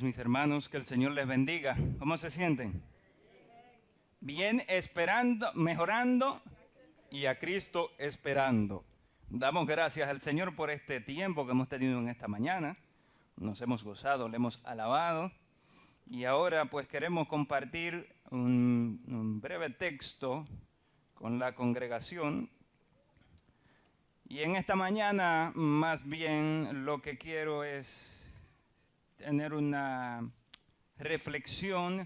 mis hermanos, que el Señor les bendiga. ¿Cómo se sienten? Bien, esperando, mejorando y a Cristo esperando. Damos gracias al Señor por este tiempo que hemos tenido en esta mañana. Nos hemos gozado, le hemos alabado. Y ahora pues queremos compartir un breve texto con la congregación. Y en esta mañana más bien lo que quiero es tener una reflexión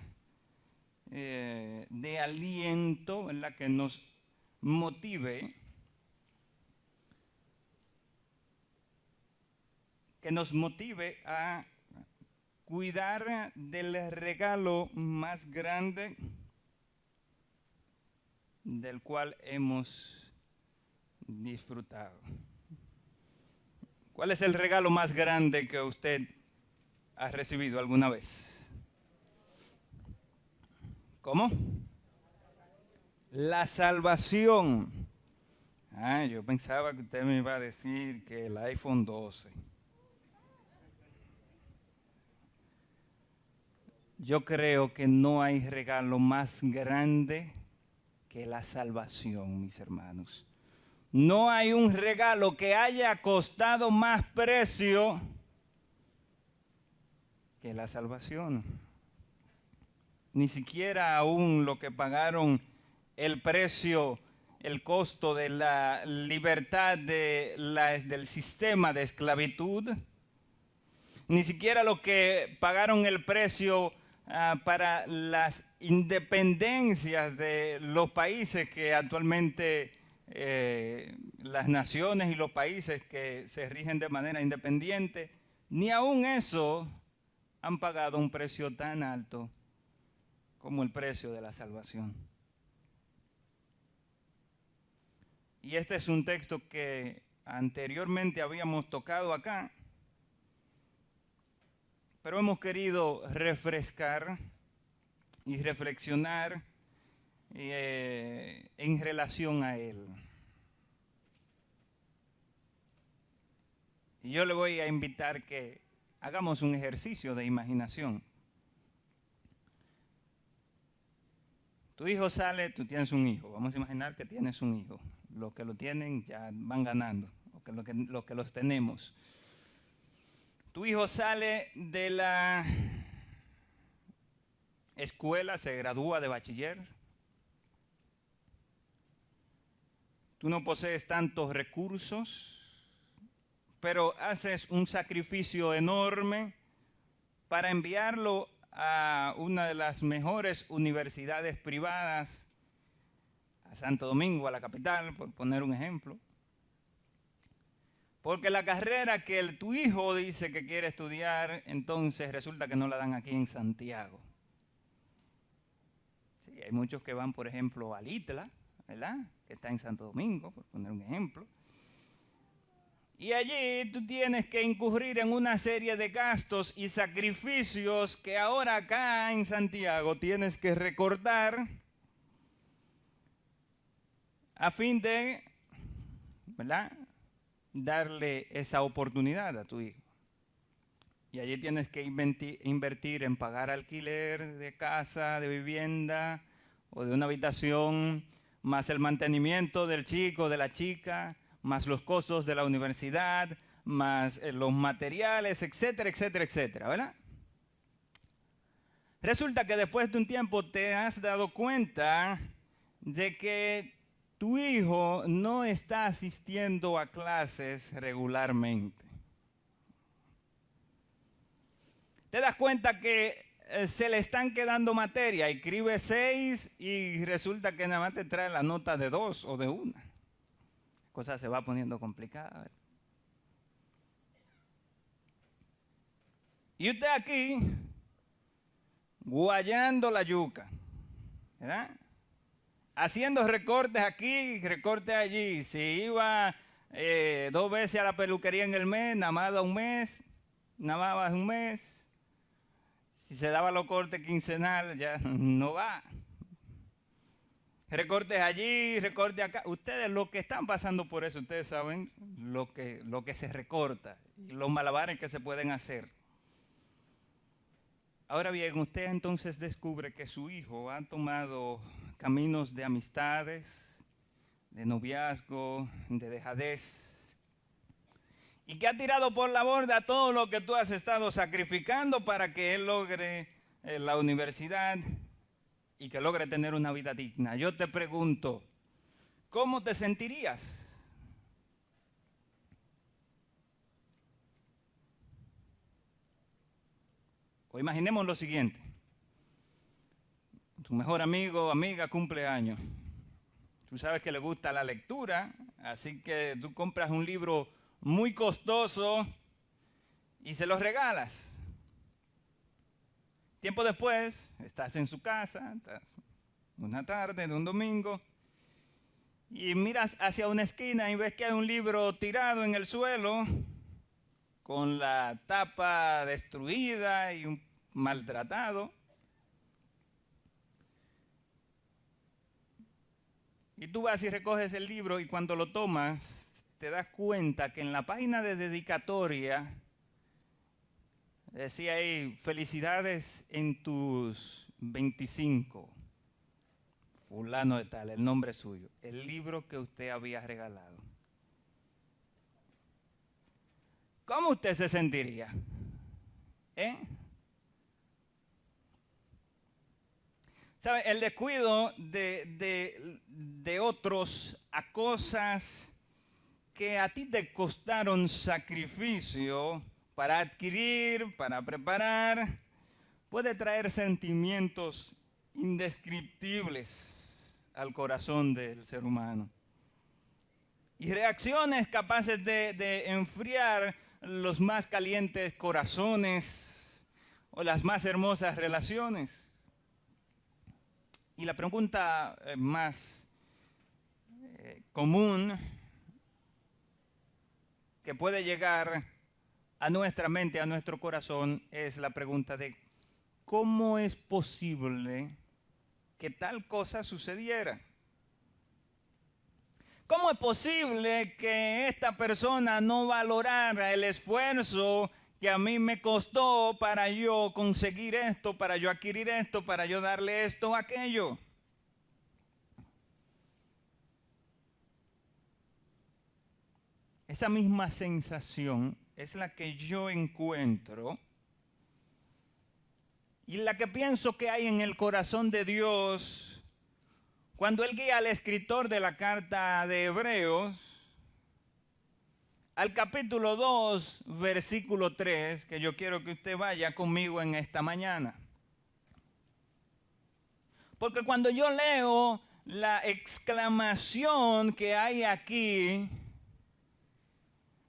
de aliento en la que nos motive, a cuidar del regalo más grande del cual hemos disfrutado. ¿Cuál es el regalo más grande que usted ha recibido alguna vez? ¿Cómo? La salvación. Yo pensaba que usted me iba a decir que el iPhone 12. Yo creo que no hay regalo más grande que la salvación, mis hermanos. No hay un regalo que haya costado más precio que la salvación. Ni siquiera aún lo que pagaron el precio, el costo de la libertad del sistema de esclavitud, ni siquiera lo que pagaron el precio para las independencias de los países que actualmente, las naciones y los países que se rigen de manera independiente, ni aún eso han pagado un precio tan alto como el precio de la salvación. Y este es un texto que anteriormente habíamos tocado acá, pero hemos querido refrescar y reflexionar en relación a él. Y yo le voy a invitar que hagamos un ejercicio de imaginación. Tu hijo sale, tú tienes un hijo. Vamos a imaginar que tienes un hijo. Los que lo tienen ya van ganando, los que los tenemos. Tu hijo sale de la escuela, se gradúa de bachiller. Tú no posees tantos recursos, pero haces un sacrificio enorme para enviarlo a una de las mejores universidades privadas, a Santo Domingo, a la capital, por poner un ejemplo. Porque la carrera que tu hijo dice que quiere estudiar, entonces resulta que no la dan aquí en Santiago. Sí, hay muchos que van, por ejemplo, al ITLA, ¿verdad? Que está en Santo Domingo, por poner un ejemplo. Y allí tú tienes que incurrir en una serie de gastos y sacrificios que ahora acá en Santiago tienes que recortar a fin de, ¿verdad?, darle esa oportunidad a tu hijo. Y allí tienes que invertir en pagar alquiler de casa, de vivienda o de una habitación, más el mantenimiento del chico, de la chica, más los costos de la universidad, más los materiales, etcétera, etcétera, etcétera, ¿verdad? Resulta que después de un tiempo te has dado cuenta de que tu hijo no está asistiendo a clases regularmente. Te das cuenta que se le están quedando materia, escribe 6 y resulta que nada más te trae la nota de 2 o de 1. La cosa se va poniendo complicada, ¿verdad? Y usted aquí, guayando la yuca, ¿verdad? Haciendo recortes aquí, recortes allí. Si iba 2 veces a la peluquería en el mes, nada más da un mes, nada más un mes. Si se daba los cortes quincenal, ya no va. Recortes allí, recortes acá. Ustedes los que están pasando por eso, ustedes saben lo que se recorta y los malabares que se pueden hacer. Ahora bien, usted entonces descubre que su hijo ha tomado caminos de amistades, de noviazgo, de dejadez, y que ha tirado por la borda todo lo que tú has estado sacrificando para que él logre la universidad y que logre tener una vida digna. Yo te pregunto, ¿cómo te sentirías? O imaginemos lo siguiente. Tu mejor amigo o amiga cumple años. Tú sabes que le gusta la lectura, así que tú compras un libro muy costoso y se lo regalas. Tiempo después, estás en su casa, una tarde de un domingo, y miras hacia una esquina y ves que hay un libro tirado en el suelo, con la tapa destruida y un maltratado. Y tú vas y recoges el libro y cuando lo tomas, te das cuenta que en la página de dedicatoria decía ahí, felicidades en tus 25, fulano de tal, el nombre suyo, el libro que usted había regalado. ¿Cómo usted se sentiría? ¿Sabe? El descuido de otros a cosas que a ti te costaron sacrificio para adquirir, para preparar, puede traer sentimientos indescriptibles al corazón del ser humano. Y reacciones capaces de enfriar los más calientes corazones o las más hermosas relaciones. Y la pregunta más común que puede llegar a nuestra mente, a nuestro corazón, es la pregunta de ¿cómo es posible que tal cosa sucediera? ¿Cómo es posible que esta persona no valorara el esfuerzo que a mí me costó para yo conseguir esto, para yo adquirir esto, para yo darle esto o aquello? Esa misma sensación es la que yo encuentro y la que pienso que hay en el corazón de Dios cuando Él guía al escritor de la carta de Hebreos al capítulo 2, versículo 3, que yo quiero que usted vaya conmigo en esta mañana. Porque cuando yo leo la exclamación que hay aquí,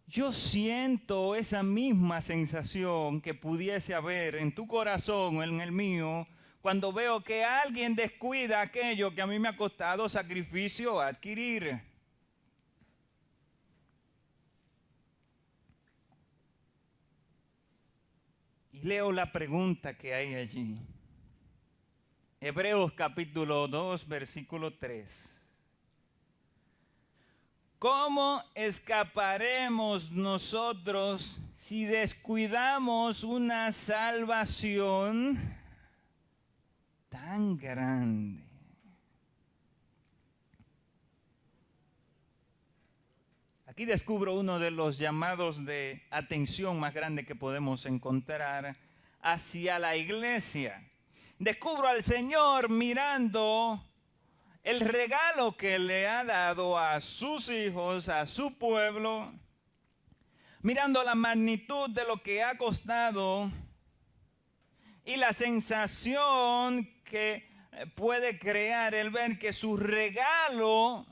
yo siento esa misma sensación que pudiese haber en tu corazón o en el mío cuando veo que alguien descuida aquello que a mí me ha costado sacrificio adquirir. Y leo la pregunta que hay allí. Hebreos capítulo 2, versículo 3. ¿Cómo escaparemos nosotros si descuidamos una salvación tan grande? Aquí descubro uno de los llamados de atención más grande que podemos encontrar hacia la iglesia. Descubro al Señor mirando el regalo que le ha dado a sus hijos, a su pueblo, mirando la magnitud de lo que ha costado y la sensación que puede crear el ver que su regalo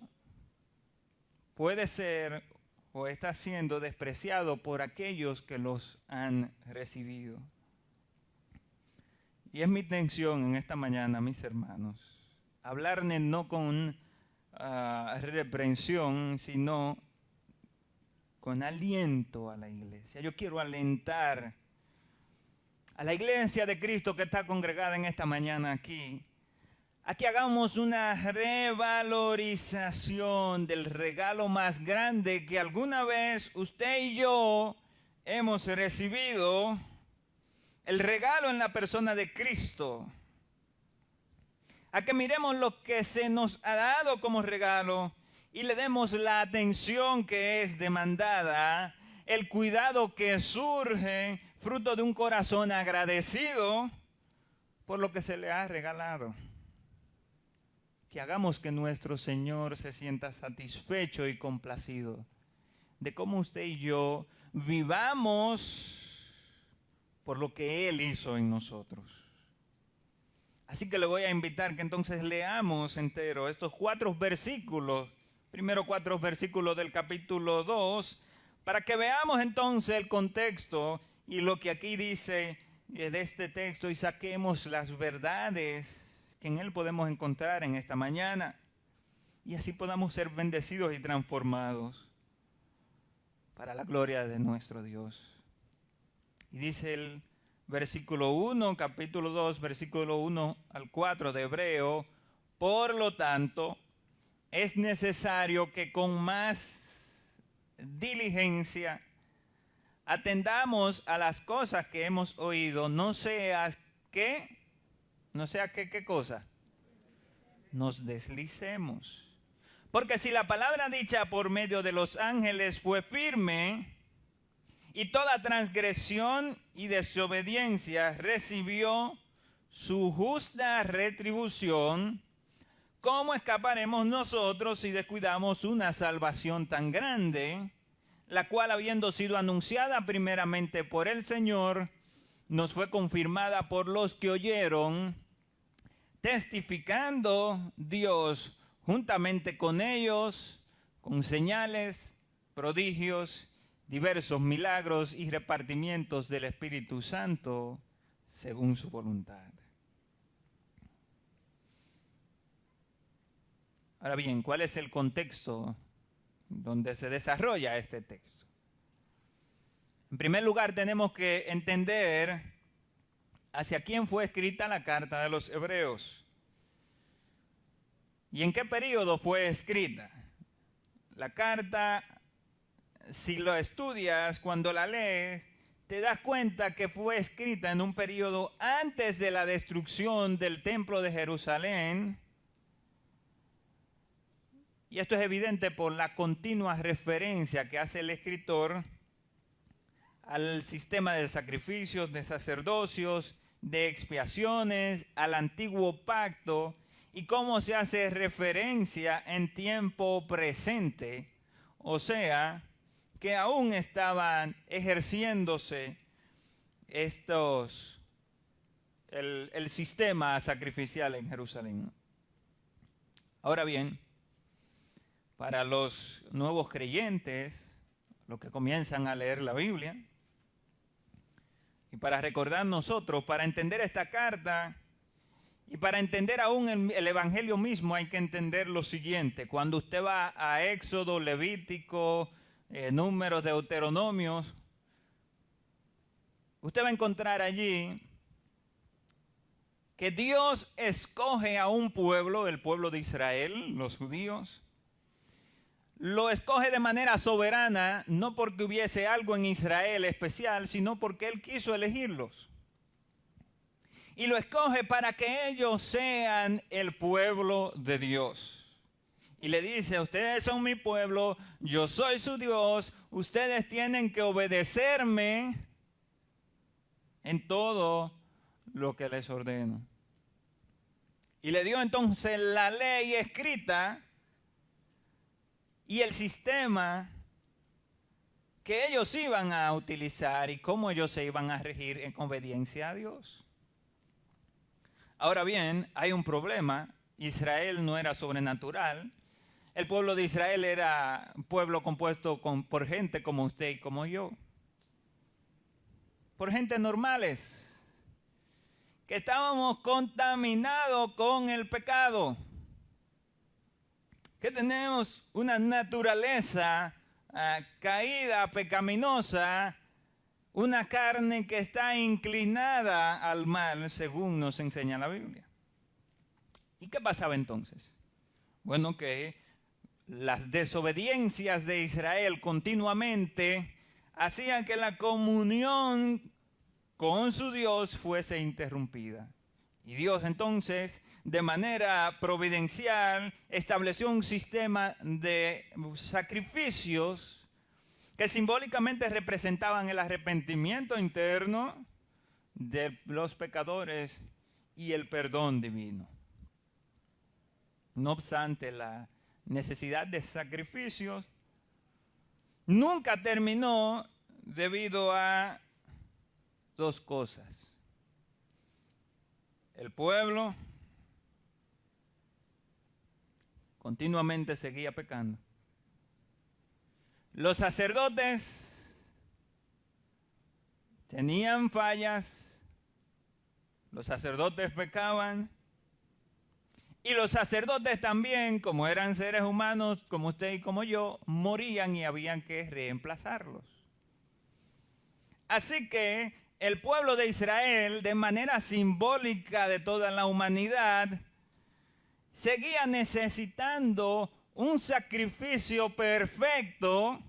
puede ser o está siendo despreciado por aquellos que los han recibido. Y es mi intención en esta mañana, mis hermanos, hablarles no con reprensión, sino con aliento a la iglesia. Yo quiero alentar a la iglesia de Cristo que está congregada en esta mañana aquí, a que hagamos una revalorización del regalo más grande que alguna vez usted y yo hemos recibido, el regalo en la persona de Cristo, a que miremos lo que se nos ha dado como regalo y le demos la atención que es demandada, el cuidado que surge fruto de un corazón agradecido por lo que se le ha regalado. Que hagamos que nuestro Señor se sienta satisfecho y complacido de cómo usted y yo vivamos por lo que Él hizo en nosotros. Así que le voy a invitar que entonces leamos entero estos 4 versículos, primero 4 versículos del capítulo 2, para que veamos entonces el contexto y lo que aquí dice de este texto y saquemos las verdades que en él podemos encontrar en esta mañana y así podamos ser bendecidos y transformados para la gloria de nuestro Dios. Y dice el versículo 1, capítulo 2, versículo 1 al 4 de Hebreo: por lo tanto, es necesario que con más diligencia atendamos a las cosas que hemos oído, no sea que qué cosa, nos deslicemos. Porque si la palabra dicha por medio de los ángeles fue firme, y toda transgresión y desobediencia recibió su justa retribución, ¿cómo escaparemos nosotros si descuidamos una salvación tan grande, la cual, habiendo sido anunciada primeramente por el Señor, nos fue confirmada por los que oyeron, testificando Dios juntamente con ellos, con señales, prodigios, diversos milagros y repartimientos del Espíritu Santo según su voluntad? Ahora bien, ¿cuál es el contexto donde se desarrolla este texto? En primer lugar, tenemos que entender hacia quién fue escrita la carta de los Hebreos y en qué periodo fue escrita. La carta, si lo estudias, cuando la lees, te das cuenta que fue escrita en un periodo antes de la destrucción del templo de Jerusalén. Y esto es evidente por la continua referencia que hace el escritor al sistema de sacrificios, de sacerdocios, de expiaciones, al antiguo pacto, y cómo se hace referencia en tiempo presente, o sea, que aún estaban ejerciéndose el sistema sacrificial en Jerusalén. Ahora bien, para los nuevos creyentes, los que comienzan a leer la Biblia, y para recordar nosotros, para entender esta carta y para entender aún el Evangelio mismo, hay que entender lo siguiente. Cuando usted va a Éxodo, Levítico, Números, Deuteronomios, usted va a encontrar allí que Dios escoge a un pueblo, el pueblo de Israel, los judíos. Lo escoge de manera soberana, no porque hubiese algo en Israel especial, sino porque Él quiso elegirlos. Y lo escoge para que ellos sean el pueblo de Dios. Y le dice: ustedes son mi pueblo, yo soy su Dios, ustedes tienen que obedecerme en todo lo que les ordeno. Y le dio entonces la ley escrita y el sistema que ellos iban a utilizar y cómo ellos se iban a regir en obediencia a Dios. Ahora bien, hay un problema. Israel no era sobrenatural. El pueblo de Israel era un pueblo compuesto por gente como usted y como yo. Por gente normales, que estábamos contaminados con el pecado, que tenemos una naturaleza caída, pecaminosa, una carne que está inclinada al mal, según nos enseña la Biblia. ¿Y qué pasaba entonces? Bueno, que las desobediencias de Israel continuamente hacían que la comunión con su Dios fuese interrumpida. Y Dios entonces, de manera providencial, estableció un sistema de sacrificios que simbólicamente representaban el arrepentimiento interno de los pecadores y el perdón divino. No obstante, la necesidad de sacrificios nunca terminó debido a dos cosas. El pueblo continuamente seguía pecando. Los sacerdotes tenían fallas, los sacerdotes pecaban, y los sacerdotes también, como eran seres humanos, como usted y como yo, morían y habían que reemplazarlos. Así que el pueblo de Israel, de manera simbólica de toda la humanidad, seguía necesitando un sacrificio perfecto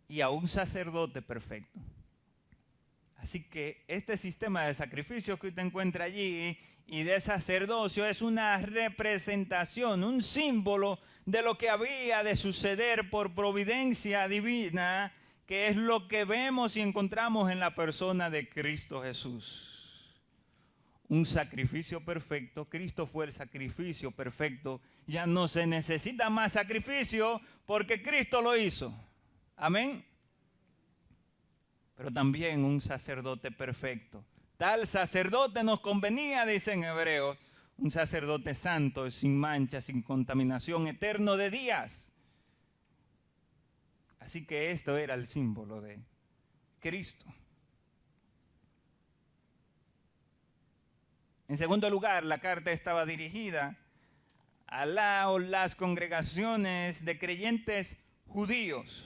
y a un sacerdote perfecto. Así que este sistema de sacrificios que usted encuentra allí y de sacerdocio es una representación, un símbolo de lo que había de suceder por providencia divina, que es lo que vemos y encontramos en la persona de Cristo Jesús. Un sacrificio perfecto. Cristo fue el sacrificio perfecto. Ya no se necesita más sacrificio porque Cristo lo hizo. Amén. Pero también un sacerdote perfecto. Tal sacerdote nos convenía, dice en Hebreos, un sacerdote santo, sin mancha, sin contaminación, eterno de días. Así que esto era el símbolo de Cristo. En segundo lugar, la carta estaba dirigida a la o las congregaciones de creyentes judíos.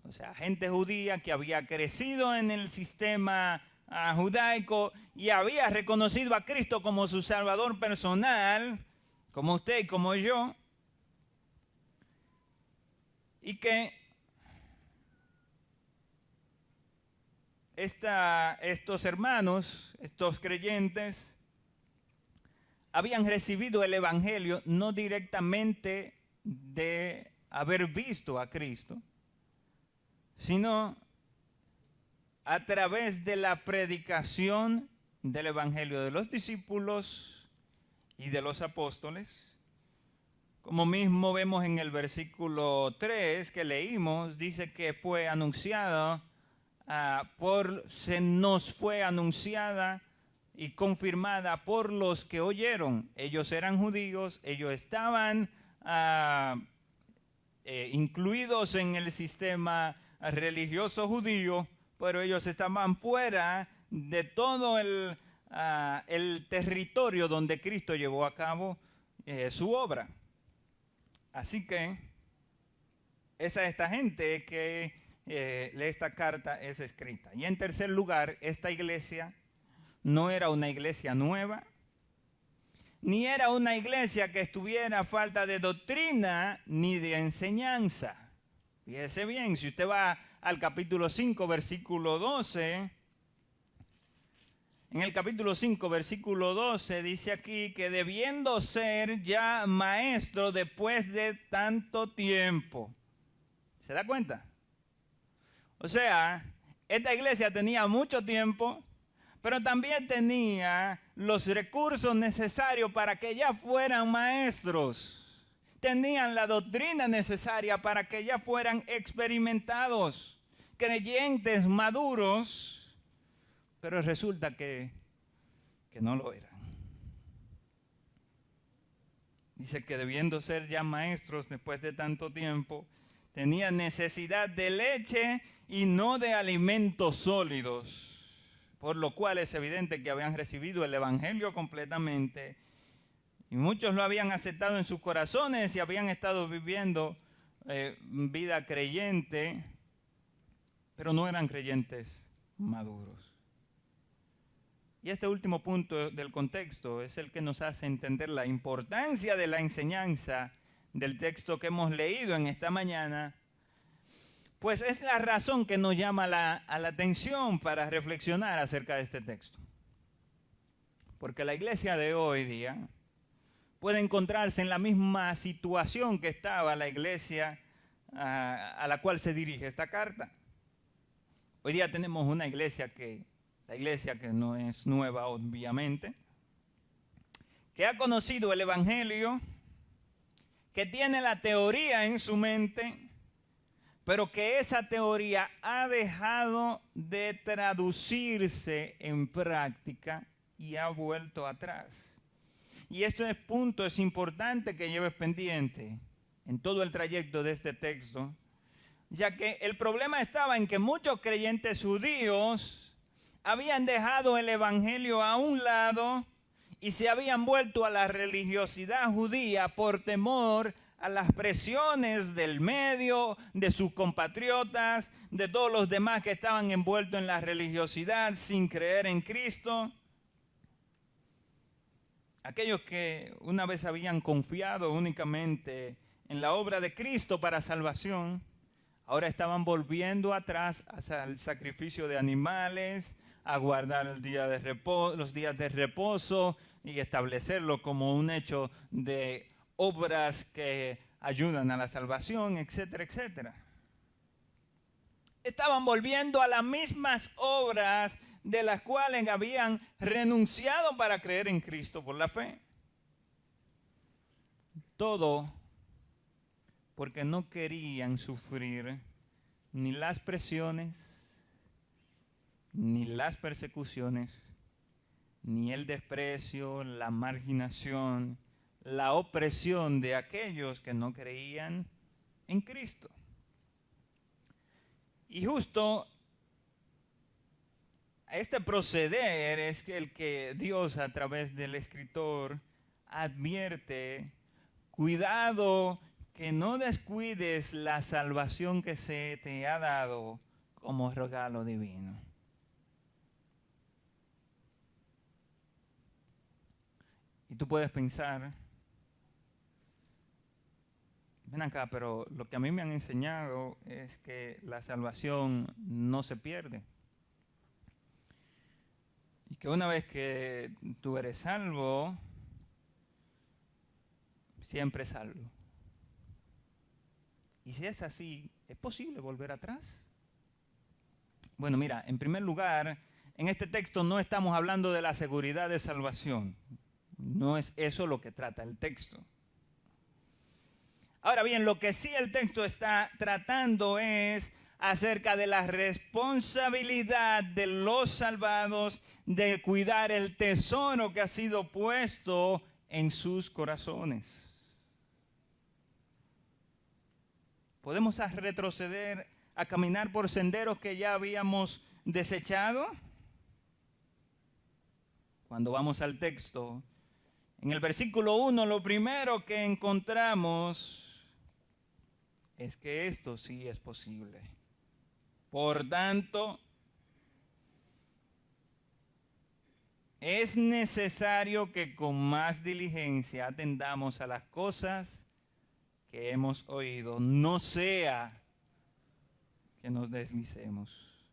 O sea, gente judía que había crecido en el sistema judaico y había reconocido a Cristo como su Salvador personal, como usted y como yo, y que estos hermanos, estos creyentes, habían recibido el Evangelio no directamente de haber visto a Cristo, sino a través de la predicación del Evangelio de los discípulos y de los apóstoles. Como mismo vemos en el versículo 3 que leímos, dice que fue anunciado, se nos fue anunciada y confirmada por los que oyeron. Ellos eran judíos, ellos estaban incluidos en el sistema religioso judío, pero ellos estaban fuera de todo el territorio donde Cristo llevó a cabo su obra. Así que esta gente que esta carta es escrita. Y en tercer lugar, esta iglesia no era una iglesia nueva, ni era una iglesia que estuviera a falta de doctrina ni de enseñanza. Fíjese bien, si usted va al capítulo 5, versículo 12, en el capítulo 5, versículo 12, dice aquí que debiendo ser ya maestro después de tanto tiempo. ¿Se da cuenta? O sea, esta iglesia tenía mucho tiempo, pero también tenía los recursos necesarios para que ya fueran maestros. Tenían la doctrina necesaria para que ya fueran experimentados, creyentes maduros, pero resulta que no lo eran. Dice que debiendo ser ya maestros después de tanto tiempo, tenían necesidad de leche y no de alimentos sólidos, por lo cual es evidente que habían recibido el Evangelio completamente. Y muchos lo habían aceptado en sus corazones y habían estado viviendo vida creyente, pero no eran creyentes maduros. Y este último punto del contexto es el que nos hace entender la importancia de la enseñanza del texto que hemos leído en esta mañana, Pues es la razón que nos llama a la atención para reflexionar acerca de este texto. Porque la iglesia de hoy día puede encontrarse en la misma situación que estaba la iglesia a la cual se dirige esta carta. Hoy día tenemos una iglesia la iglesia que no es nueva obviamente, que ha conocido el evangelio, que tiene la teoría en su mente, pero que esa teoría ha dejado de traducirse en práctica y ha vuelto atrás. Y este punto es importante que lleves pendiente en todo el trayecto de este texto, ya que el problema estaba en que muchos creyentes judíos habían dejado el evangelio a un lado y se habían vuelto a la religiosidad judía por temor a las presiones del medio, de sus compatriotas, de todos los demás que estaban envueltos en la religiosidad sin creer en Cristo. Aquellos que una vez habían confiado únicamente en la obra de Cristo para salvación, ahora estaban volviendo atrás hacia el sacrificio de animales, a guardar el día de reposo, los días de reposo y establecerlo como un hecho de obras que ayudan a la salvación, etcétera, etcétera. Estaban volviendo a las mismas obras de las cuales habían renunciado para creer en Cristo por la fe. Todo porque no querían sufrir ni las presiones, ni las persecuciones, ni el desprecio, la marginación, la opresión de aquellos que no creían en Cristo. Y justo este proceder es el que Dios a través del escritor advierte: cuidado que no descuides la salvación que se te ha dado como regalo divino. Y tú puedes pensar, ven acá, pero lo que a mí me han enseñado es que la salvación no se pierde. Y que una vez que tú eres salvo, siempre salvo. Y si es así, ¿es posible volver atrás? Bueno, mira, en primer lugar, en este texto no estamos hablando de la seguridad de salvación. No es eso lo que trata el texto. Ahora bien, lo que sí el texto está tratando es acerca de la responsabilidad de los salvados de cuidar el tesoro que ha sido puesto en sus corazones. ¿Podemos retroceder a caminar por senderos que ya habíamos desechado? Cuando vamos al texto, en el versículo 1, lo primero que encontramos es que esto sí es posible. Por tanto, es necesario que con más diligencia atendamos a las cosas que hemos oído, no sea que nos deslicemos.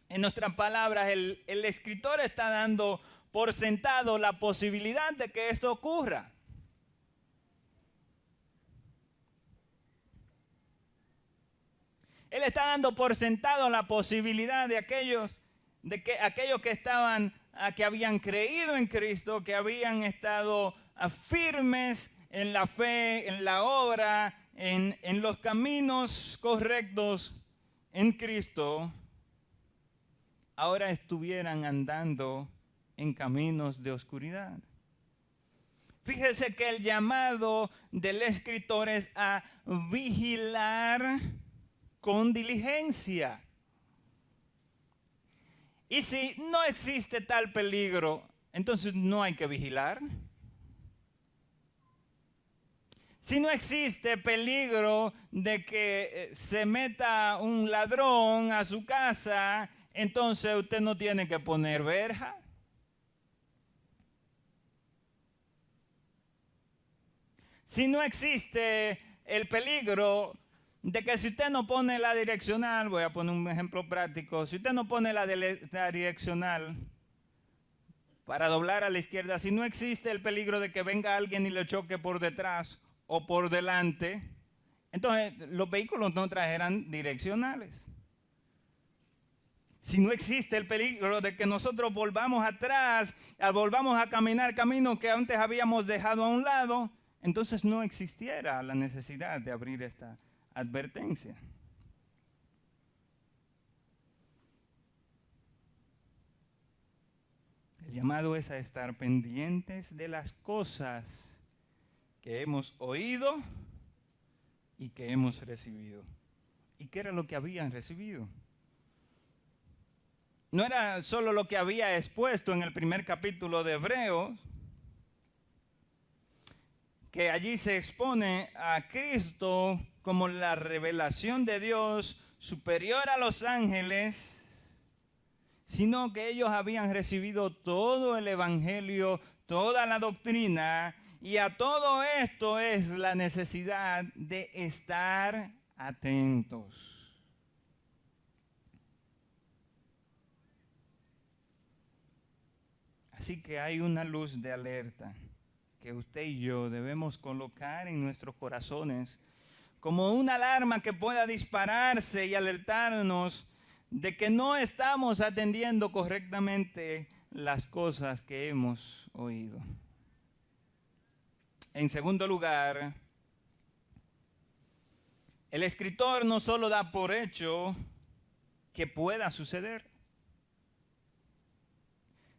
En nuestras palabras, el escritor está dando por sentado la posibilidad de que esto ocurra. Él está dando por sentado la posibilidad de aquellos que estaban, que habían creído en Cristo, que habían estado firmes en la fe, en la obra, en los caminos correctos en Cristo, ahora estuvieran andando en caminos de oscuridad. Fíjese que el llamado del escritor es a vigilar con diligencia. Y si no existe tal peligro, entonces no hay que vigilar. Si no existe peligro de que se meta un ladrón a su casa, entonces usted no tiene que poner verja. Si no existe el peligro de que si usted no pone la direccional, voy a poner un ejemplo práctico, si usted no pone la direccional para doblar a la izquierda, si no existe el peligro de que venga alguien y le choque por detrás o por delante, entonces los vehículos no traerán direccionales. Si no existe el peligro de que nosotros volvamos atrás, volvamos a caminar camino que antes habíamos dejado a un lado, entonces no existiera la necesidad de abrir esta advertencia. El llamado es a estar pendientes de las cosas que hemos oído y que hemos recibido. ¿Y qué era lo que habían recibido? No era solo lo que había expuesto en el primer capítulo de Hebreos, que allí se expone a Cristo como la revelación de Dios superior a los ángeles, sino que ellos habían recibido todo el evangelio, toda la doctrina, y a todo esto es la necesidad de estar atentos. Así que hay una luz de alerta que usted y yo debemos colocar en nuestros corazones como una alarma que pueda dispararse y alertarnos de que no estamos atendiendo correctamente las cosas que hemos oído. En segundo lugar, el escritor no solo da por hecho que pueda suceder,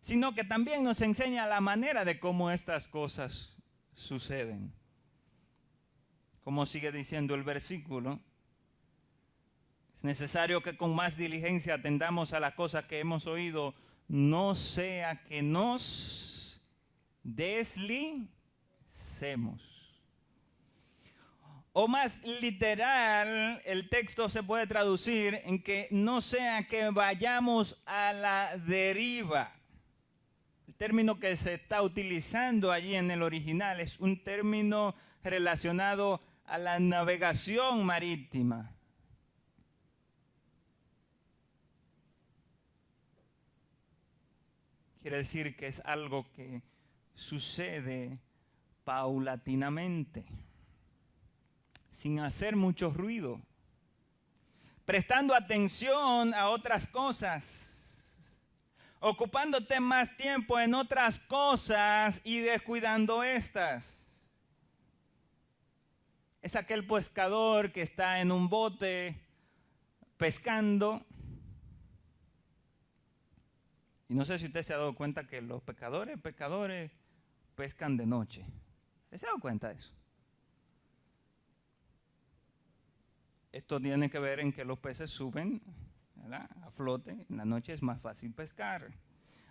sino que también nos enseña la manera de cómo estas cosas suceden. Como sigue diciendo el versículo, es necesario que con más diligencia atendamos a las cosas que hemos oído, no sea que nos deslicemos. O más literal, el texto se puede traducir en que no sea que vayamos a la deriva. El término que se está utilizando allí en el original es un término relacionado a la navegación marítima. Quiere decir que es algo que sucede paulatinamente, sin hacer mucho ruido, prestando atención a otras cosas, ocupándote más tiempo en otras cosas y descuidando estas. Es aquel pescador que está en un bote pescando. Y no sé si usted se ha dado cuenta que los pescadores pescan de noche. ¿Usted se ha dado cuenta de eso? Esto tiene que ver en que los peces suben, ¿verdad?, a flote. En la noche es más fácil pescar.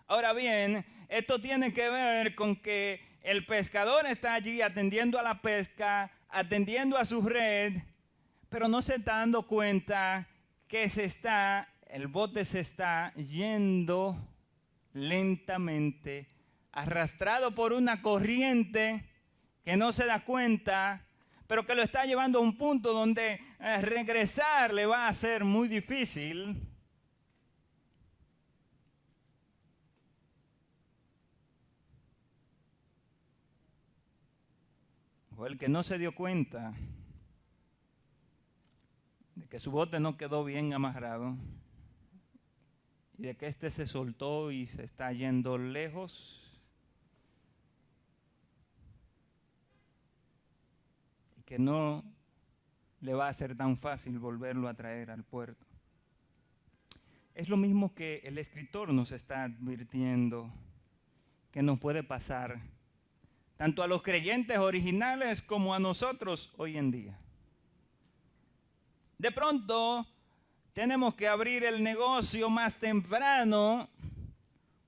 Ahora bien, esto tiene que ver con que el pescador está allí atendiendo a la pesca, atendiendo a su red, pero no se está dando cuenta que el bote se está yendo lentamente, arrastrado por una corriente que no se da cuenta, pero que lo está llevando a un punto donde regresar le va a ser muy difícil. O el que no se dio cuenta de que su bote no quedó bien amarrado y de que este se soltó y se está yendo lejos, y que no le va a ser tan fácil volverlo a traer al puerto. Es lo mismo que el escritor nos está advirtiendo que nos puede pasar tanto a los creyentes originales como a nosotros hoy en día. De pronto tenemos que abrir el negocio más temprano,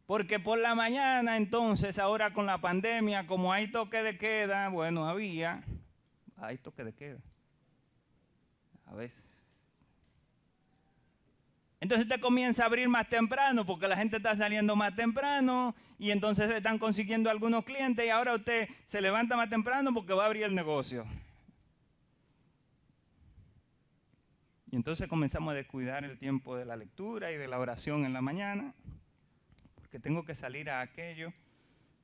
porque por la mañana entonces, ahora con la pandemia, como hay toque de queda, hay toque de queda a veces. Entonces usted comienza a abrir más temprano porque la gente está saliendo más temprano y entonces se están consiguiendo algunos clientes y ahora usted se levanta más temprano porque va a abrir el negocio. Y entonces comenzamos a descuidar el tiempo de la lectura y de la oración en la mañana, porque tengo que salir a aquello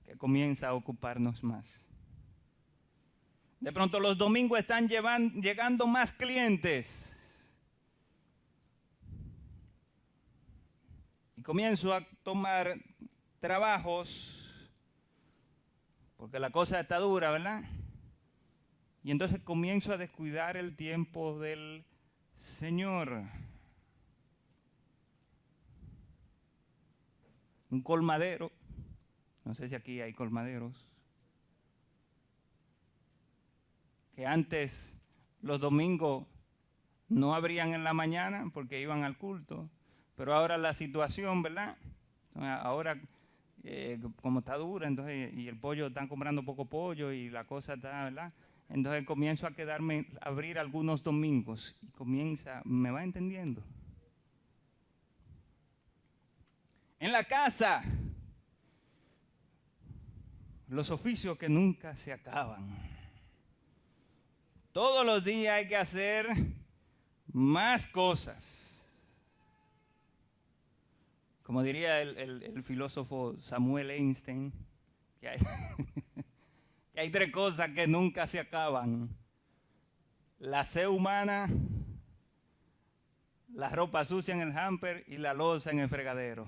que comienza a ocuparnos más. De pronto los domingos están llegando más clientes. Y comienzo a tomar trabajos, porque la cosa está dura, ¿verdad? Y entonces comienzo a descuidar el tiempo del Señor. Un colmadero, no sé si aquí hay colmaderos, que antes los domingos no abrían en la mañana porque iban al culto, pero ahora la situación, ¿verdad? Ahora como está dura, entonces, y el pollo, están comprando poco pollo y la cosa está, ¿verdad? Entonces comienzo a abrir algunos domingos y ¿me va entendiendo? En la casa, los oficios que nunca se acaban. Todos los días hay que hacer más cosas. Como diría el filósofo Samuel Einstein, que hay 3 cosas que nunca se acaban: la sed humana, la ropa sucia en el hamper y la loza en el fregadero.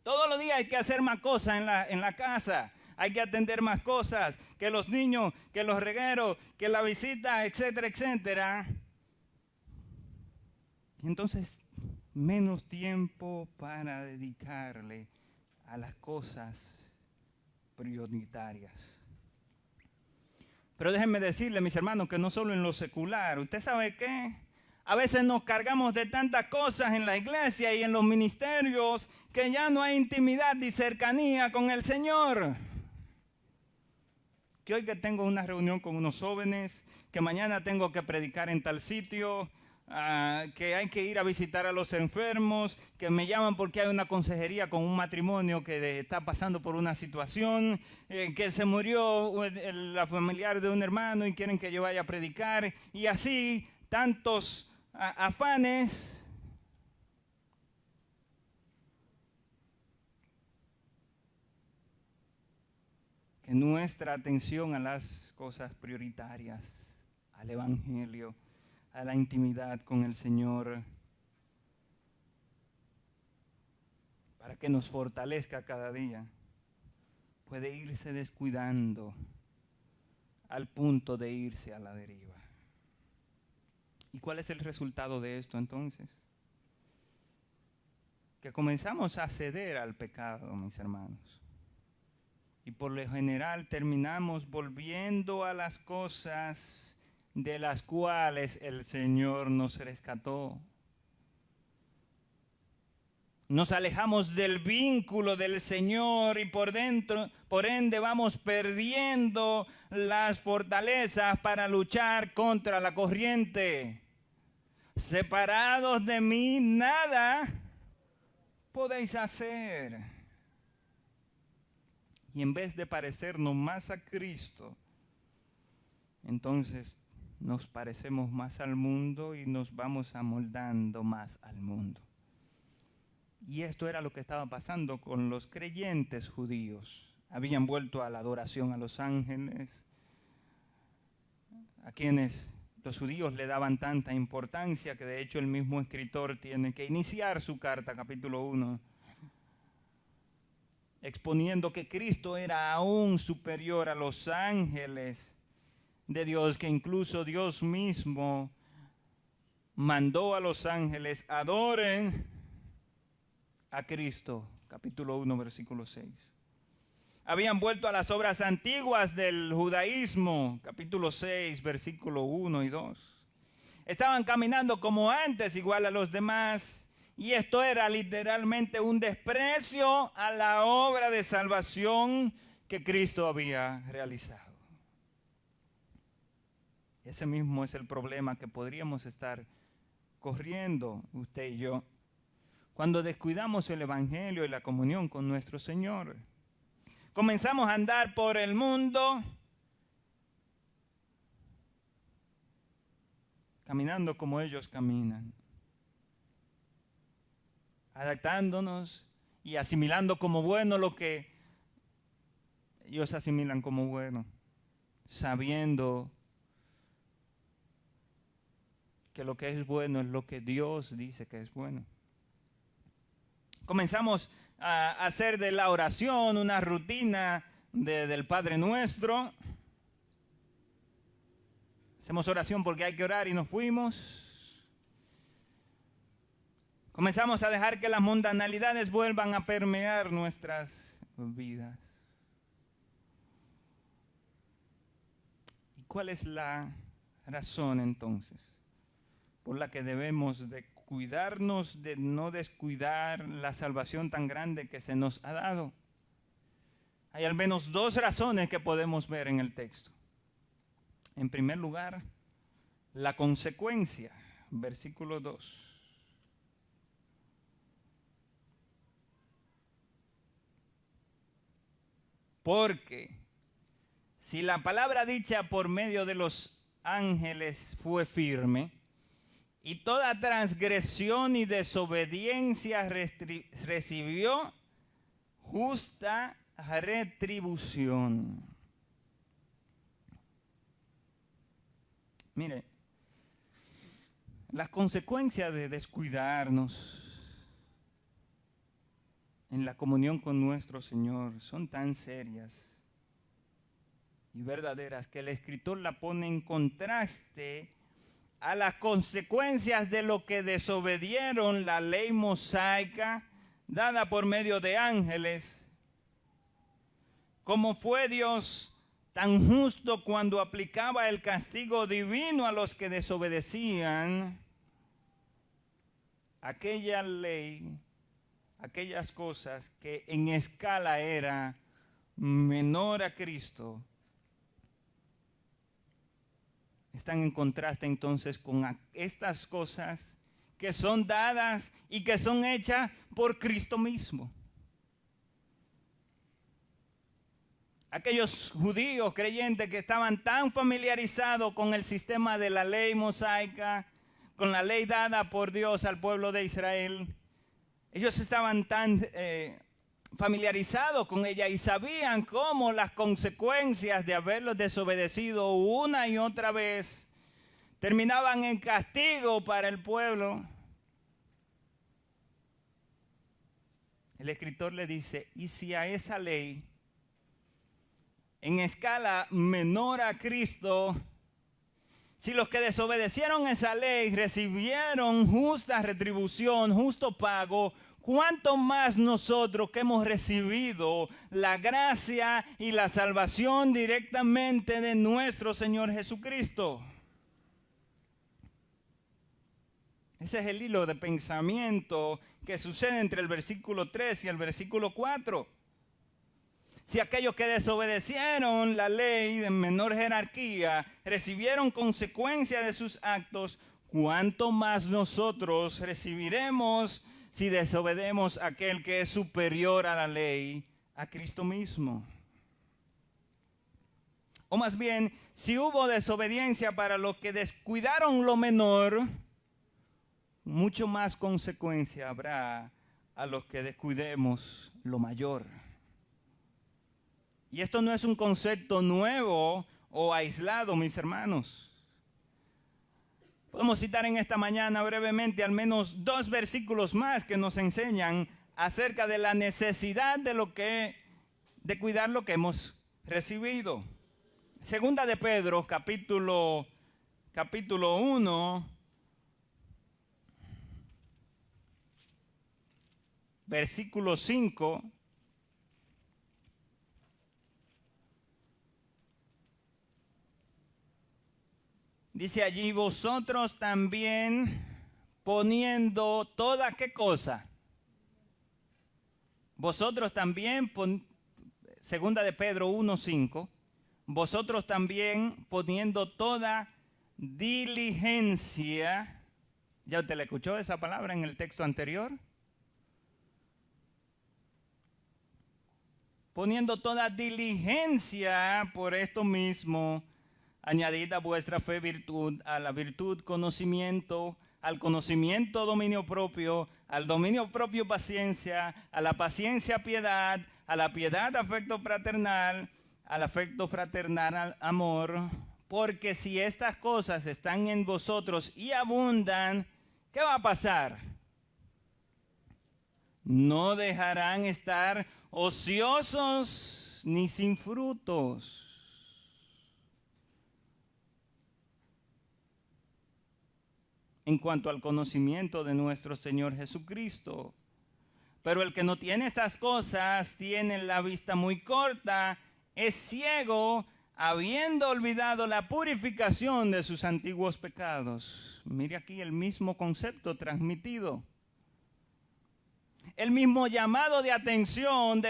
Todos los días hay que hacer más cosas en la casa. Hay que atender más cosas, que los niños, que los regueros, que la visita, etcétera, etcétera. Y entonces, menos tiempo para dedicarle a las cosas prioritarias. Pero déjenme decirle, mis hermanos, que no solo en lo secular. ¿Usted sabe qué? A veces nos cargamos de tantas cosas en la iglesia y en los ministerios que ya no hay intimidad y cercanía con el Señor. Que hoy que tengo una reunión con unos jóvenes, que mañana tengo que predicar en tal sitio, que hay que ir a visitar a los enfermos, que me llaman porque hay una consejería con un matrimonio que está pasando por una situación, que se murió la familiar de un hermano y quieren que yo vaya a predicar, y así tantos afanes. Que nuestra atención a las cosas prioritarias, al Evangelio, a la intimidad con el Señor, para que nos fortalezca cada día, puede irse descuidando al punto de irse a la deriva. ¿Y cuál es el resultado de esto entonces? Que comenzamos a ceder al pecado, mis hermanos. Y por lo general terminamos volviendo a las cosas de las cuales el Señor nos rescató. Nos alejamos del vínculo del Señor y por ende vamos perdiendo las fortalezas para luchar contra la corriente. Separados de mí, nada podéis hacer. Y en vez de parecernos más a Cristo, entonces nos parecemos más al mundo y nos vamos amoldando más al mundo. Y esto era lo que estaba pasando con los creyentes judíos. Habían vuelto a la adoración a los ángeles, a quienes los judíos le daban tanta importancia que de hecho el mismo escritor tiene que iniciar su carta, capítulo 1, exponiendo que Cristo era aún superior a los ángeles de Dios, que incluso Dios mismo mandó a los ángeles adoren a Cristo, capítulo 1, versículo 6. Habían vuelto a las obras antiguas del judaísmo, capítulo 6, versículo 1 y 2. Estaban caminando como antes, igual a los demás. Y esto era literalmente un desprecio a la obra de salvación que Cristo había realizado. Ese mismo es el problema que podríamos estar corriendo usted y yo cuando descuidamos el Evangelio y la comunión con nuestro Señor. Comenzamos a andar por el mundo caminando como ellos caminan, adaptándonos y asimilando como bueno lo que ellos asimilan como bueno, sabiendo que lo que es bueno es lo que Dios dice que es bueno. Comenzamos a hacer de la oración una rutina del Padre Nuestro. Hacemos oración porque hay que orar y nos fuimos. Comenzamos a dejar que las mundanalidades vuelvan a permear nuestras vidas. ¿Y cuál es la razón entonces por la que debemos de cuidarnos de no descuidar la salvación tan grande que se nos ha dado? Hay al menos dos razones que podemos ver en el texto. En primer lugar, la consecuencia, versículo 2. Porque si la palabra dicha por medio de los ángeles fue firme, y toda transgresión y desobediencia recibió justa retribución. Mire, las consecuencias de descuidarnos en la comunión con nuestro Señor son tan serias y verdaderas que el escritor la pone en contraste a las consecuencias de lo que desobedieron la ley mosaica dada por medio de ángeles. Como fue Dios tan justo cuando aplicaba el castigo divino a los que desobedecían, aquella ley, aquellas cosas que en escala era menor a Cristo, están en contraste entonces con estas cosas que son dadas y que son hechas por Cristo mismo. Aquellos judíos creyentes que estaban tan familiarizados con el sistema de la ley mosaica, con la ley dada por Dios al pueblo de Israel, ellos estaban tan familiarizados con ella y sabían cómo las consecuencias de haberlos desobedecido una y otra vez terminaban en castigo para el pueblo. El escritor le dice, y si a esa ley en escala menor a Cristo, si los que desobedecieron esa ley recibieron justa retribución, justo pago, ¿cuánto más nosotros que hemos recibido la gracia y la salvación directamente de nuestro Señor Jesucristo? Ese es el hilo de pensamiento que sucede entre el versículo 3 y el versículo 4. Si aquellos que desobedecieron la ley de menor jerarquía recibieron consecuencias de sus actos, ¿cuánto más nosotros recibiremos si desobedecemos a aquel que es superior a la ley, a Cristo mismo? O más bien, si hubo desobediencia para los que descuidaron lo menor, mucho más consecuencia habrá a los que descuidemos lo mayor. Y esto no es un concepto nuevo o aislado, mis hermanos. Podemos citar en esta mañana brevemente al menos 2 versículos más que nos enseñan acerca de la necesidad de cuidar lo que hemos recibido. Segunda de Pedro, capítulo 1, versículo 5. Dice allí, vosotros también poniendo toda, ¿qué cosa? Vosotros también, segunda de Pedro 1:5, vosotros también poniendo toda diligencia. ¿Ya usted le escuchó esa palabra en el texto anterior? Poniendo toda diligencia por esto mismo, Añadid a vuestra fe virtud, a la virtud conocimiento, al conocimiento dominio propio, al dominio propio paciencia, a la paciencia piedad, a la piedad afecto fraternal, al afecto fraternal amor. Porque si estas cosas están en vosotros y abundan, ¿qué va a pasar? No dejarán estar ociosos ni sin frutos. En cuanto al conocimiento de nuestro Señor Jesucristo. Pero el que no tiene estas cosas tiene la vista muy corta, es ciego, habiendo olvidado la purificación de sus antiguos pecados. Mire aquí el mismo concepto transmitido. El mismo llamado de atención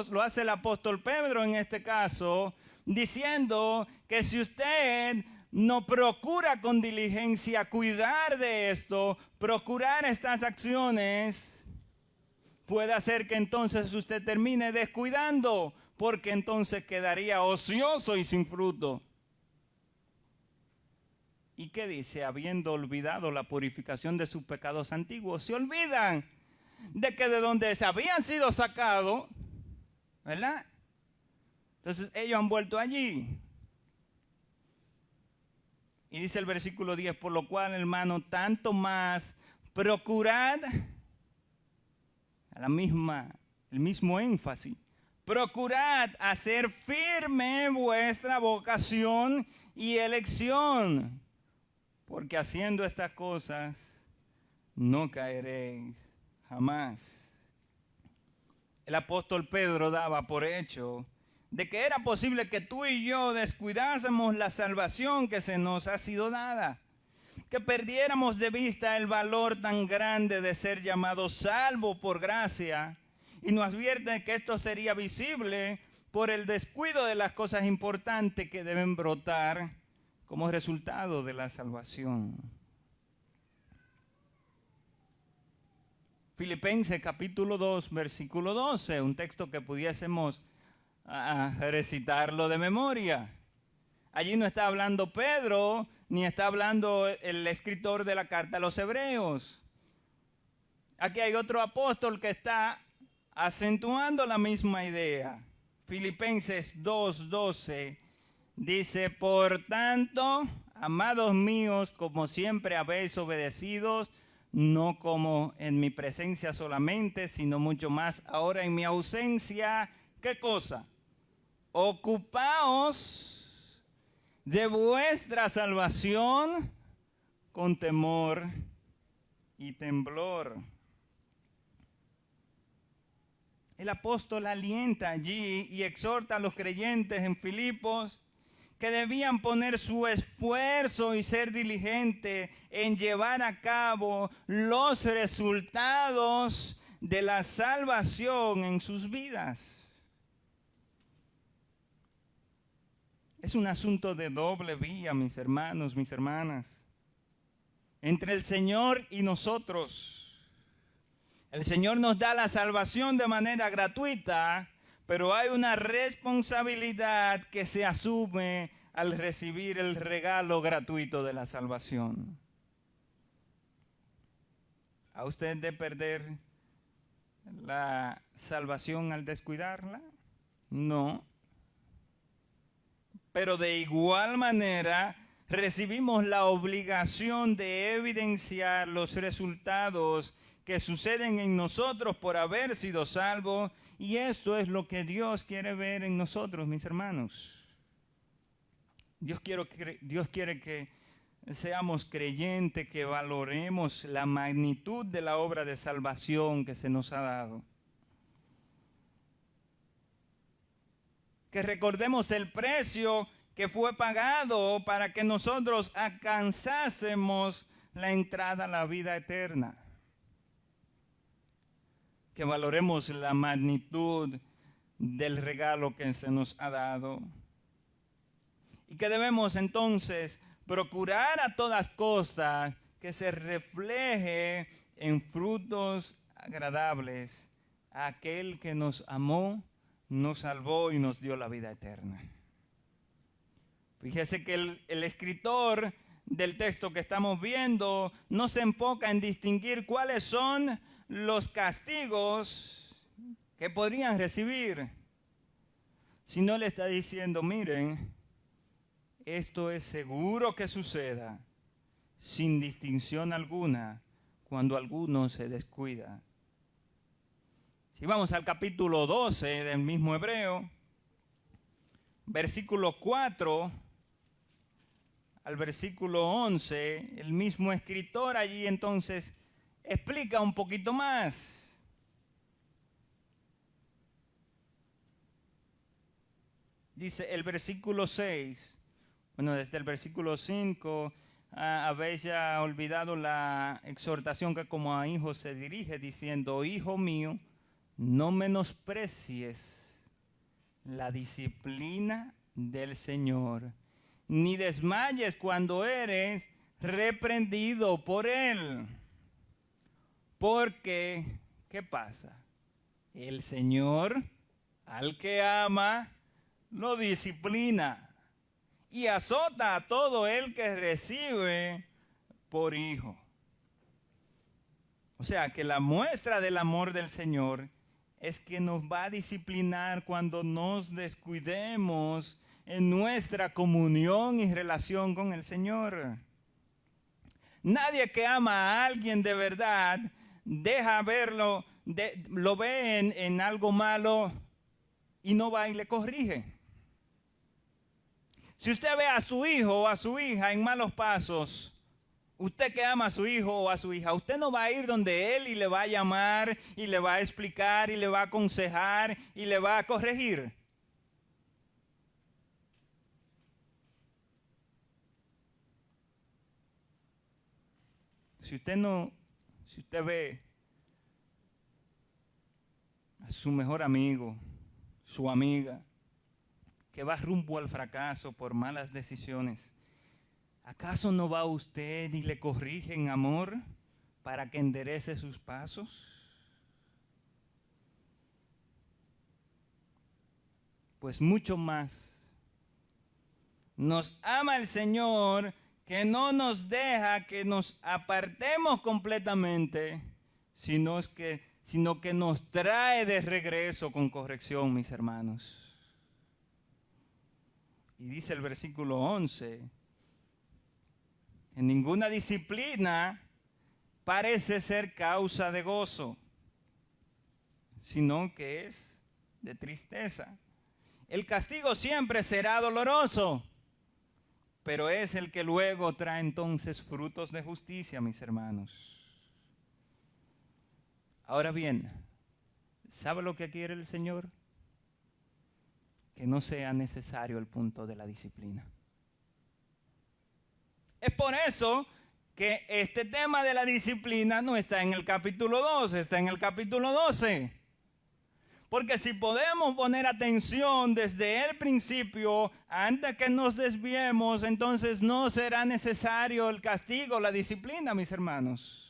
lo hace el apóstol Pedro en este caso, diciendo que si usted no procura con diligencia cuidar de esto, procurar estas acciones, puede hacer que entonces usted termine descuidando, porque entonces quedaría ocioso y sin fruto. ¿Y qué dice? Habiendo olvidado la purificación de sus pecados antiguos, se olvidan de que de donde se habían sido sacados, ¿verdad? Entonces ellos han vuelto allí. Y dice el versículo 10, por lo cual, hermano, tanto más procurad, el mismo énfasis, procurad hacer firme vuestra vocación y elección, porque haciendo estas cosas no caeréis jamás. El apóstol Pedro daba por hecho de que era posible que tú y yo descuidásemos la salvación que se nos ha sido dada, que perdiéramos de vista el valor tan grande de ser llamados salvos por gracia, y nos advierte que esto sería visible por el descuido de las cosas importantes que deben brotar como resultado de la salvación. Filipenses capítulo 2, versículo 12, un texto que pudiésemos recitarlo de memoria. Allí no está hablando Pedro, ni está hablando el escritor de la carta a los hebreos. Aquí hay otro apóstol que está acentuando la misma idea. Filipenses 2:12 dice, por tanto, amados míos, como siempre habéis obedecido, no como en mi presencia solamente, sino mucho más ahora en mi ausencia. ¿Qué cosa? Ocupaos de vuestra salvación con temor y temblor. El apóstol alienta allí y exhorta a los creyentes en Filipos que debían poner su esfuerzo y ser diligentes en llevar a cabo los resultados de la salvación en sus vidas. Es un asunto de doble vía, mis hermanos, mis hermanas, entre el Señor y nosotros. El Señor nos da la salvación de manera gratuita, pero hay una responsabilidad que se asume al recibir el regalo gratuito de la salvación. ¿A usted de perder la salvación al descuidarla? No. Pero de igual manera recibimos la obligación de evidenciar los resultados que suceden en nosotros por haber sido salvos, y esto es lo que Dios quiere ver en nosotros, mis hermanos. Dios quiere que seamos creyentes, que valoremos la magnitud de la obra de salvación que se nos ha dado. Que recordemos el precio que fue pagado para que nosotros alcanzásemos la entrada a la vida eterna. Que valoremos la magnitud del regalo que se nos ha dado. Y que debemos entonces procurar a todas cosas que se refleje en frutos agradables a aquel que nos amó, nos salvó y nos dio la vida eterna. Fíjese que el escritor del texto que estamos viendo no se enfoca en distinguir cuáles son los castigos que podrían recibir, sino le está diciendo, miren, esto es seguro que suceda sin distinción alguna cuando alguno se descuida. Si vamos al capítulo 12 del mismo Hebreo, versículo 4 al versículo 11, el mismo escritor allí entonces explica un poquito más. Dice el versículo 6, bueno, desde el versículo 5, habéis ya olvidado la exhortación que como a hijos se dirige, diciendo, hijo mío, no menosprecies la disciplina del Señor, ni desmayes cuando eres reprendido por Él. Porque, ¿qué pasa? El Señor al que ama lo disciplina y azota a todo el que recibe por hijo. O sea que la muestra del amor del Señor es que nos va a disciplinar cuando nos descuidemos en nuestra comunión y relación con el Señor. Nadie que ama a alguien de verdad deja verlo, lo ve en algo malo y no va y le corrige. Si usted ve a su hijo o a su hija en malos pasos, usted que ama a su hijo o a su hija, usted no va a ir donde él y le va a llamar y le va a explicar y le va a aconsejar y le va a corregir. Si usted ve a su mejor amigo, su amiga, que va rumbo al fracaso por malas decisiones, ¿acaso no va usted y le corrige en amor para que enderece sus pasos? Pues mucho más. Nos ama el Señor, que no nos deja que nos apartemos completamente, sino que nos trae de regreso con corrección, mis hermanos. Y dice el versículo 11, en ninguna disciplina parece ser causa de gozo, sino que es de tristeza. El castigo siempre será doloroso, pero es el que luego trae entonces frutos de justicia, mis hermanos. Ahora bien, ¿sabe lo que quiere el Señor? Que no sea necesario el punto de la disciplina. Es por eso que este tema de la disciplina no está en el capítulo 12, está en el capítulo 12. Porque si podemos poner atención desde el principio, antes que nos desviemos, entonces no será necesario el castigo, la disciplina, mis hermanos.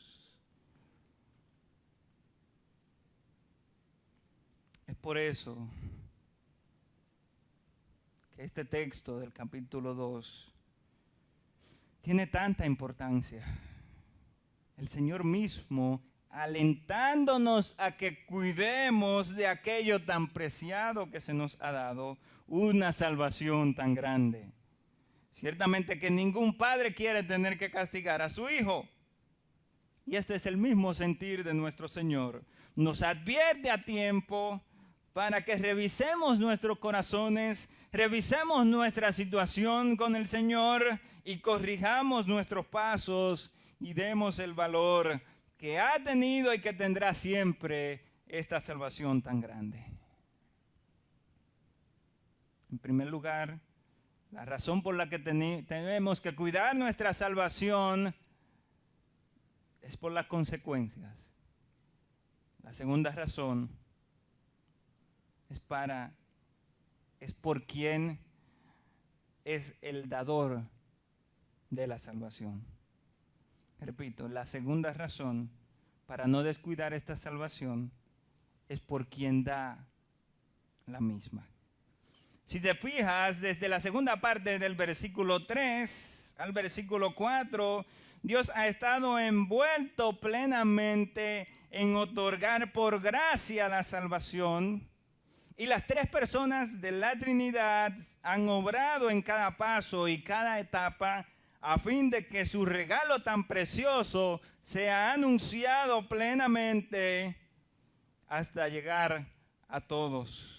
Es por eso que este texto del capítulo 2 tiene tanta importancia. El Señor mismo alentándonos a que cuidemos de aquello tan preciado que se nos ha dado, una salvación tan grande. Ciertamente que ningún padre quiere tener que castigar a su hijo. Y este es el mismo sentir de nuestro Señor. Nos advierte a tiempo para que revisemos nuestros corazones, revisemos nuestra situación con el Señor y corrijamos nuestros pasos y demos el valor que ha tenido y que tendrá siempre esta salvación tan grande. En primer lugar, la razón por la que tenemos que cuidar nuestra salvación es por las consecuencias. La segunda razón es por quien es el dador de la salvación. Repito, la segunda razón para no descuidar esta salvación es por quien da la misma. Si te fijas, desde la segunda parte del versículo 3 al versículo 4, Dios ha estado envuelto plenamente en otorgar por gracia la salvación. Y las tres personas de la Trinidad han obrado en cada paso y cada etapa a fin de que su regalo tan precioso sea anunciado plenamente hasta llegar a todos.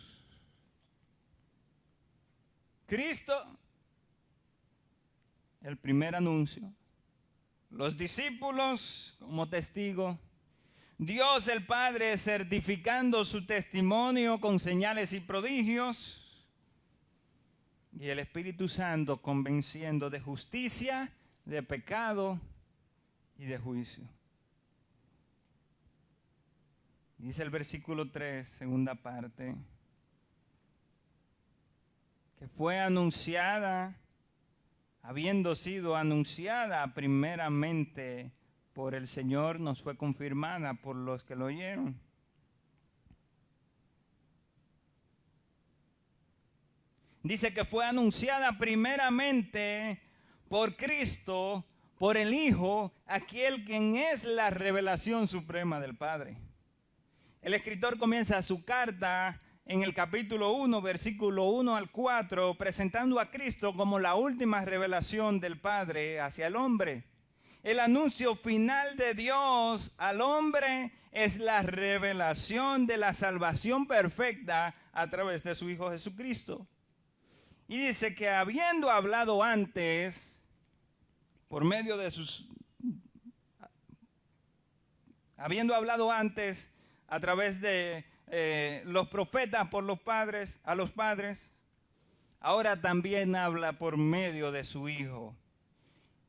Cristo, el primer anuncio. Los discípulos como testigos. Dios el Padre certificando su testimonio con señales y prodigios. Y el Espíritu Santo convenciendo de justicia, de pecado y de juicio. Dice el versículo 3, segunda parte, que fue anunciada, habiendo sido anunciada primeramente por el Señor, nos fue confirmada por los que lo oyeron. Dice que fue anunciada primeramente por Cristo, por el Hijo, aquel quien es la revelación suprema del Padre. El escritor comienza su carta en el capítulo 1, versículo 1 al 4, presentando a Cristo como la última revelación del Padre hacia el hombre. El anuncio final de Dios al hombre es la revelación de la salvación perfecta a través de su Hijo Jesucristo. Y dice que habiendo hablado antes, por medio de habiendo hablado antes a través de los profetas por los padres, a los padres, ahora también habla por medio de su Hijo.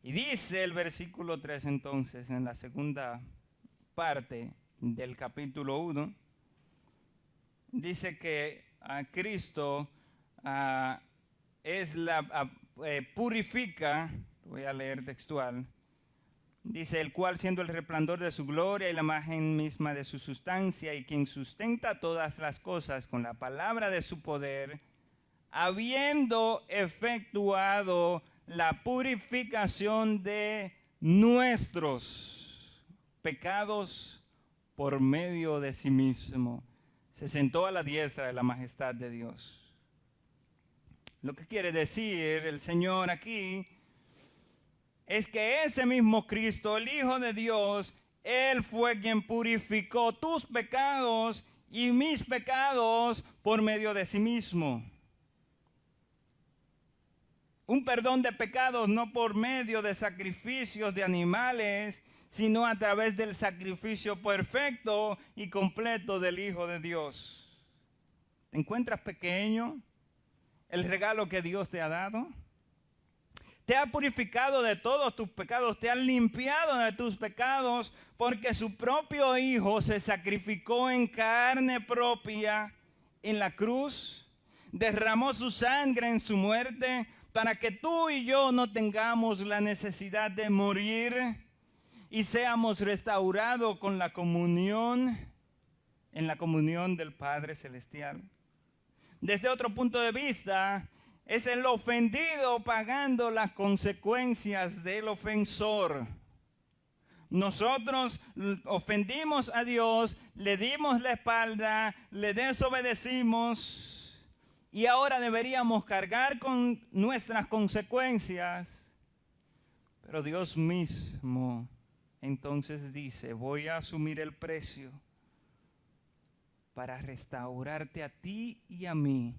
Y dice el versículo 3 entonces, en la segunda parte del capítulo 1, dice que a Cristo purifica, voy a leer textual, dice, el cual siendo el resplandor de su gloria y la imagen misma de su sustancia y quien sustenta todas las cosas con la palabra de su poder, habiendo efectuado la purificación de nuestros pecados por medio de sí mismo, se sentó a la diestra de la majestad de Dios. Lo que quiere decir el Señor aquí es que ese mismo Cristo, el Hijo de Dios, Él fue quien purificó tus pecados y mis pecados por medio de sí mismo. Un perdón de pecados no por medio de sacrificios de animales, sino a través del sacrificio perfecto y completo del Hijo de Dios. ¿Te encuentras pequeño el regalo que Dios te ha dado? Te ha purificado de todos tus pecados, te ha limpiado de tus pecados, porque su propio Hijo se sacrificó en carne propia en la cruz, derramó su sangre en su muerte, para que tú y yo no tengamos la necesidad de morir y seamos restaurados con la comunión, en la comunión del Padre Celestial. Desde otro punto de vista, es el ofendido pagando las consecuencias del ofensor. Nosotros ofendimos a Dios, le dimos la espalda, le desobedecimos y ahora deberíamos cargar con nuestras consecuencias. Pero Dios mismo entonces dice, voy a asumir el precio para restaurarte a ti y a mí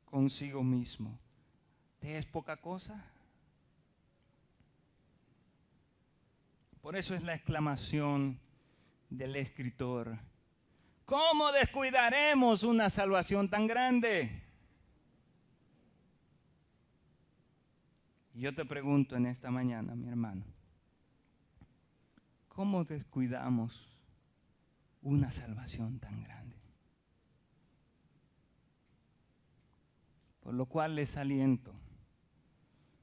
consigo mismo. ¿Te es poca cosa? Por eso es la exclamación del escritor. ¿Cómo descuidaremos una salvación tan grande? Y yo te pregunto en esta mañana, mi hermano, ¿cómo descuidamos una salvación tan grande? Por lo cual les aliento,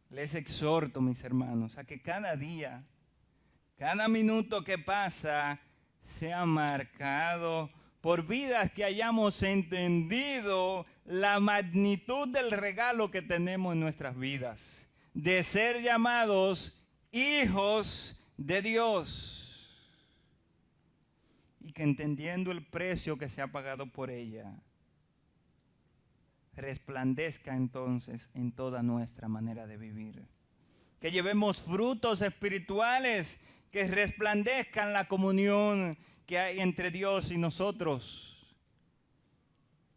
les exhorto, mis hermanos, a que cada día, cada minuto que pasa, sea marcado por vidas que hayamos entendido la magnitud del regalo que tenemos en nuestras vidas, de ser llamados hijos de Dios. Y que entendiendo el precio que se ha pagado por ella, resplandezca entonces en toda nuestra manera de vivir. Que llevemos frutos espirituales que resplandezcan la comunión que hay entre Dios y nosotros.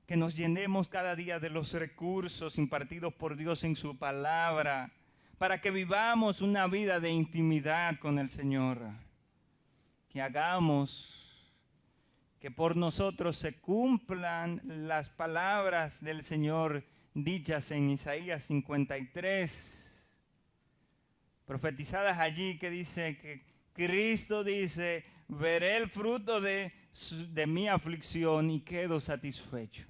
Que nos llenemos cada día de los recursos impartidos por Dios en su palabra, para que vivamos una vida de intimidad con el Señor. Que hagamos que por nosotros se cumplan las palabras del Señor dichas en Isaías 53, profetizadas allí, que dice que Cristo dice: veré el fruto de mi aflicción y quedo satisfecho.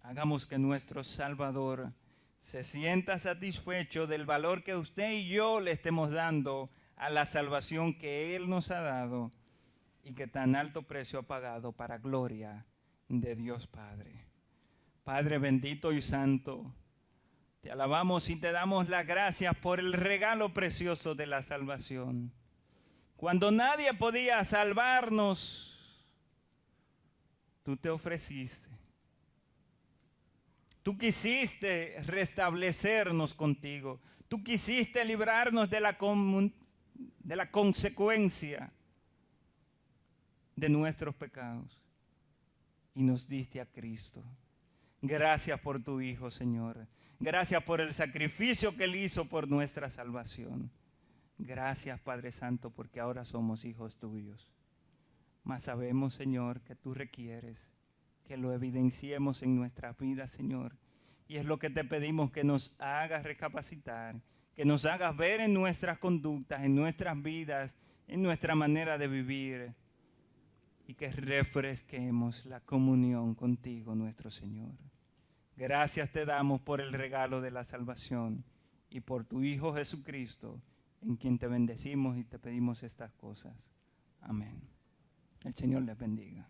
Hagamos que nuestro Salvador se sienta satisfecho del valor que usted y yo le estemos dando a la salvación que Él nos ha dado y que tan alto precio ha pagado para gloria de Dios Padre. Padre bendito y santo, te alabamos y te damos las gracias por el regalo precioso de la salvación. Cuando nadie podía salvarnos, tú te ofreciste. Tú quisiste restablecernos contigo. Tú quisiste librarnos de la consecuencia de nuestros pecados y nos diste a Cristo. Gracias por tu Hijo, Señor. Gracias por el sacrificio que Él hizo por nuestra salvación. Gracias, Padre Santo, porque ahora somos hijos tuyos. Mas sabemos, Señor, que tú requieres que lo evidenciemos en nuestras vidas, Señor. Y es lo que te pedimos, que nos hagas recapacitar, que nos hagas ver en nuestras conductas, en nuestras vidas, en nuestra manera de vivir, y que refresquemos la comunión contigo, nuestro Señor. Gracias te damos por el regalo de la salvación y por tu Hijo Jesucristo, en quien te bendecimos y te pedimos estas cosas. Amén. El Señor les bendiga.